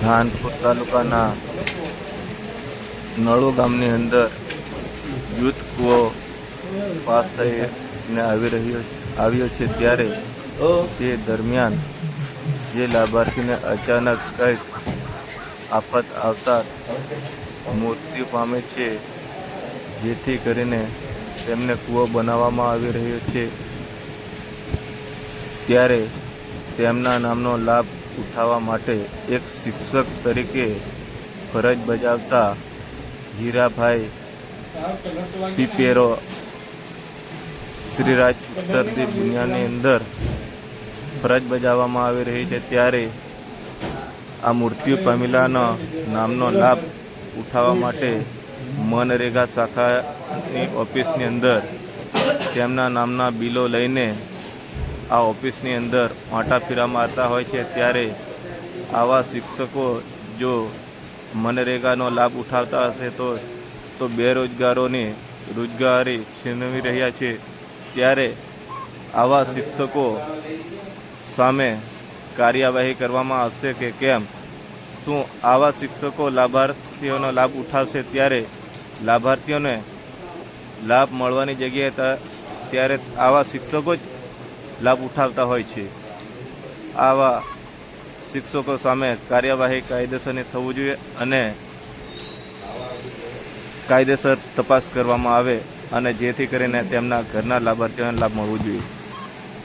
ધાનપુર તાલુકાના નળો ગામની અંદર યુથ કૂવો પાસ થઈને આવ્યો છે ત્યારે તે દરમિયાન જે લાભાર્થીને અચાનક કંઈક આફત આવતા મૃત્યુ પામે છે, જેથી કરીને તેમને કૂવો બનાવવામાં આવી રહ્યો છે, ત્યારે તેમના નામનો લાભ ઉઠાવવા માટે એક શિક્ષક તરીકે ફરજ બજાવતા હીરાભાઈ પીપેરો શ્રીરાજ ઉત્તરદી દુનિયાની અંદર ફરજ બજાવવામાં આવી રહી છે, ત્યારે આ મૃત્યુ પામેલાનો નામનો લાભ ઉઠાવવા માટે મનરેગા શાખાની ઓફિસની અંદર તેમના નામના બિલો લઈને આ ઓફિસની અંદર આંટા ફેરા મારતા હોય છે, ત્યારે આવા શિક્ષકો જો મનરેગાનો લાભ ઉઠાવતા હશે તો બેરોજગારોની રોજગારી છીનવી રહ્યા છે, ત્યારે આવા શિક્ષકો સામે કાર્યવાહી કરવામાં આવશે કે કેમ? શું આવા શિક્ષકો લાભાર્થીઓનો લાભ ઉઠાવશે ત્યારે લાભાર્થીઓને લાભ મળવાની જગ્યાએ ત્યારે આવા શિક્ષકો જ લાભ ઉઠાવતા હોય છે? આવા શિક્ષકો સામે કાર્યવાહી કાયદેસરની થવું જોઈએ અને કાયદેસર તપાસ કરવામાં આવે અને જેથી કરીને તેમના ઘરના લાભાર્થીઓને લાભ મળવો જોઈએ.